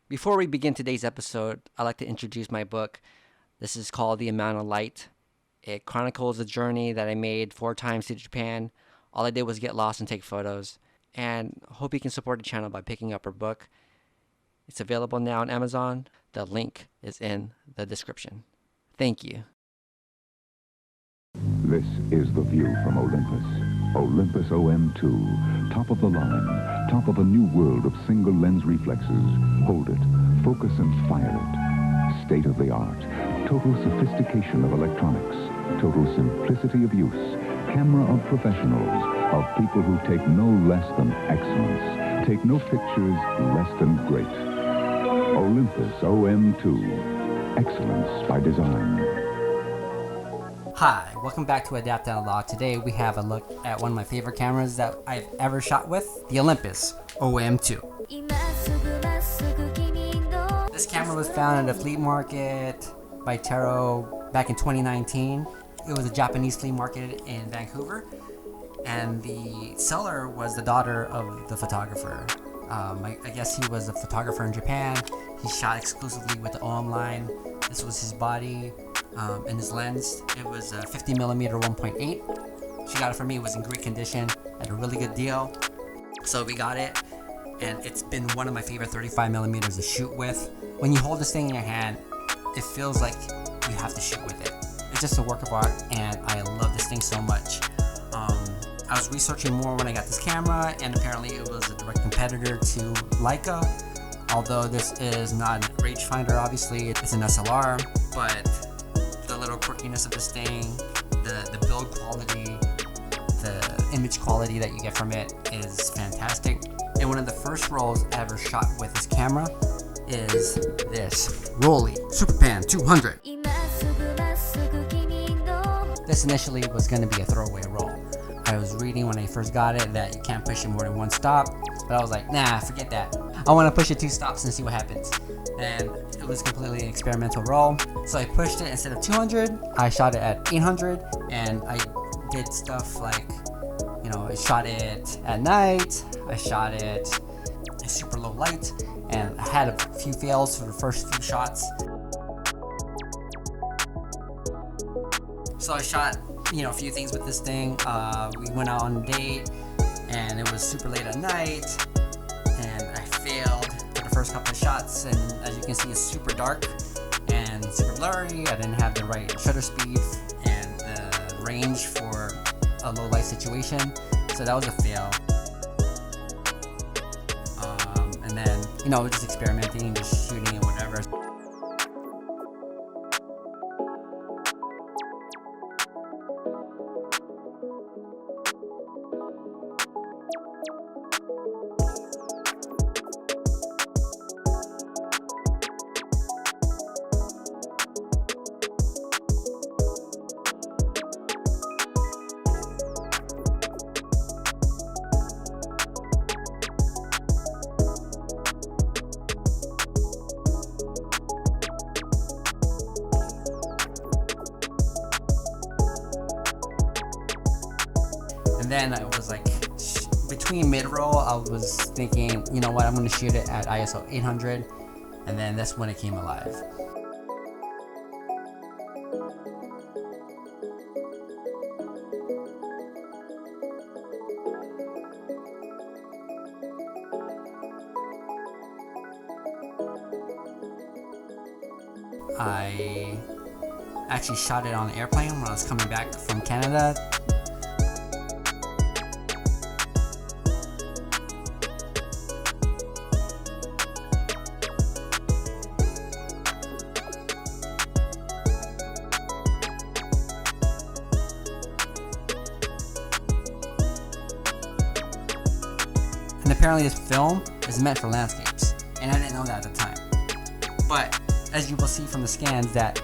Before we begin today's episode, I'd like to introduce my book. This is called 𝘼𝙙𝙖𝙥𝙩 𝘼𝙙𝙧𝙀. It chronicles a journey that I made 4 times to Japan. All I did was get lost and take photos. And hope you can support the channel by picking up our book. It's available now on Amazon. The link is in the description. Thank you. This is the view from Olympus. Olympus OM-2. Top of the line. Top of a new world of single lens reflexes. Hold it. Focus and fire it. State of the art. Total sophistication of electronics. Total simplicity of use. Camera of professionals. Of people who take no less than excellence. Take no pictures less than great. Olympus OM-2. Excellence by design. Hi, welcome back to 𝘼𝙙𝙧𝙧. Today we have a look at one of my favorite cameras that I've ever shot with, the Olympus OM-2. This camera was found at a flea market by 𝘎𝙪𝙧𝙧 back in 2019. It was a Japanese flea market in Vancouver, and the seller was the daughter of the photographer. I guess he was a photographer in Japan. He shot exclusively with the OM line. This was his body. And his lens, it was a 50mm 1.8. She got it for me. It was in great condition at a really good deal, so we got it, and it's been one of my favorite 35mm to shoot with. When you hold this thing in your hand, it feels like you have to shoot with it. It's just a work of art, and I love this thing so much. I was researching more when I got this camera, and apparently it was a direct competitor to Leica. Although this is not a rangefinder, obviously it's an SLR, but the little quirkiness of this thing, the build quality, the image quality that you get from it is fantastic. And one of the first rolls I ever shot with this camera is this Rollei Superpan 200. This initially was going to be a throwaway roll. I was reading when I first got it that you can't push it more than 1 stop, but I was like, nah, forget that. I want to push it 2 stops and see what happens. And it was completely an experimental roll. So I pushed it. Instead of 200, I shot it at 800, and I did stuff like, I shot it at night, I shot it in super low light, and I had a few fails for the first few shots. So I shot, a few things with this thing. We went out on a date, and it was super late at night, and I failed for the first couple of shots, and as you can see, it's super dark and super blurry. I didn't have the right shutter speed and the range for a low light situation, so that was a fail. And then, just experimenting, just shooting and whatever. And then I was like, between mid-roll, I was thinking, you know what, I'm going to shoot it at ISO 800, and then that's when it came alive. I actually shot it on an airplane when I was coming back from Canada. And apparently this film is meant for landscapes, and I didn't know that at the time. But as you will see from the scans, that,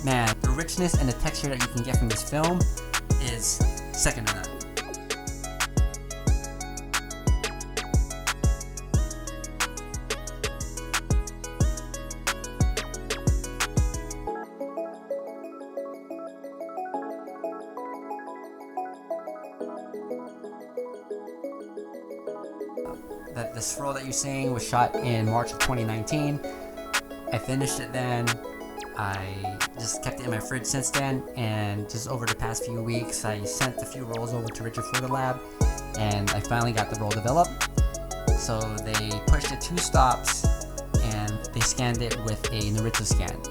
man, the richness and the texture that you can get from this film is second to none. This roll that you're seeing was shot in March of 2019. I finished it then. I just kept it in my fridge since then, and just over the past few weeks, I sent a few rolls over to Richard Photo Lab, and I finally got the roll developed. So they pushed it 2 stops, and they scanned it with a 𝘼𝙧𝙧 scan.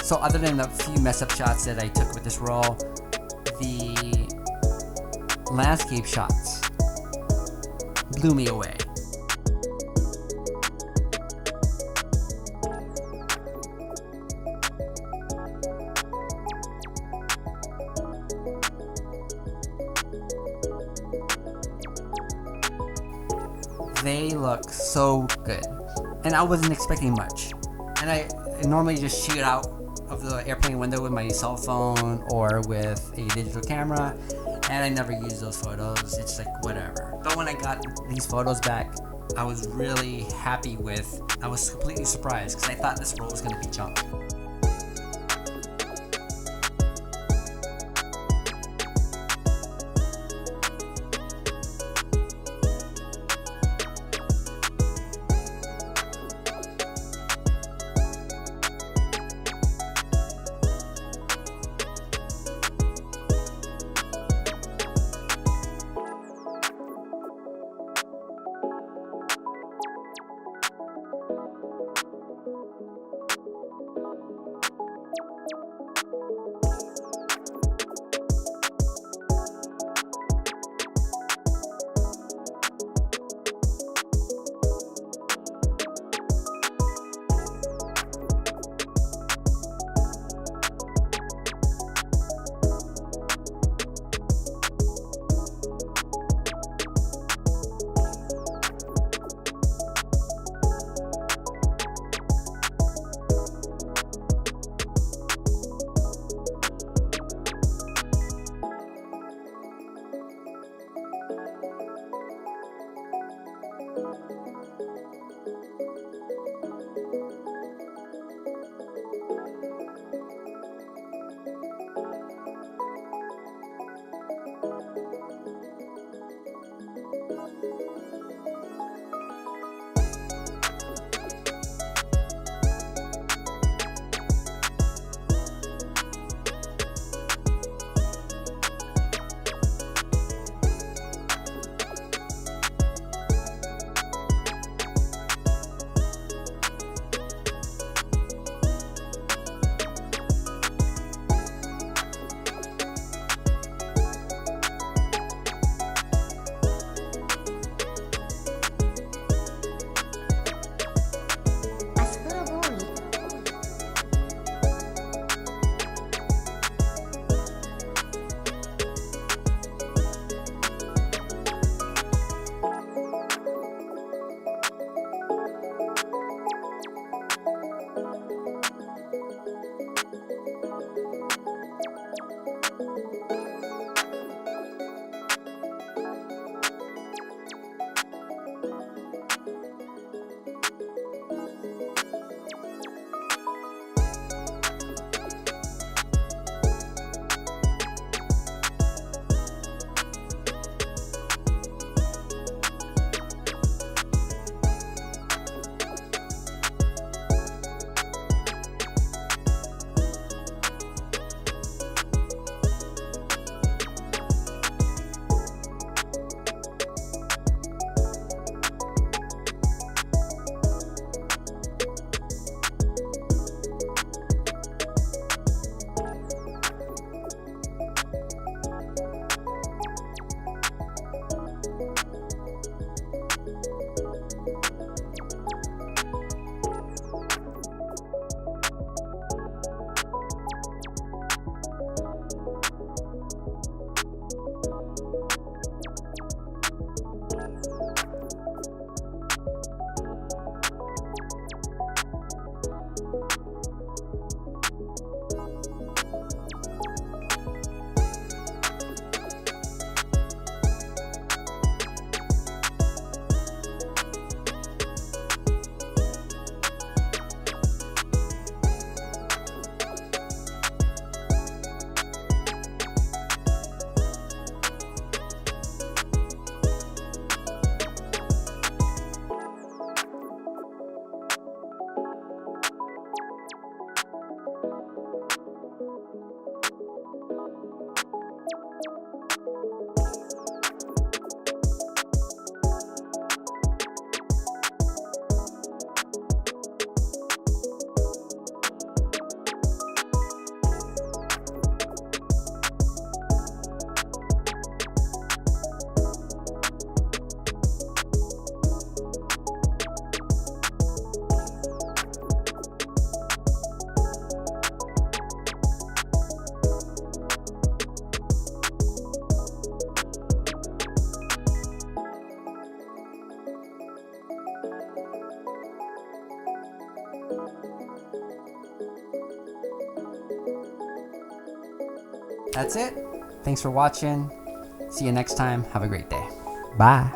So other than the few mess up shots that I took with this roll, the landscape shots blew me away. They look so good, and I wasn't expecting much. And I normally just shoot out of the airplane window with my cell phone or with a digital camera, and I never use those photos. It's like whatever. But when I got these photos back, I was really happy with. I was completely surprised because I thought this roll was going to be junk. That's it. Thanks for watching. See you next time. Have a great day. Bye.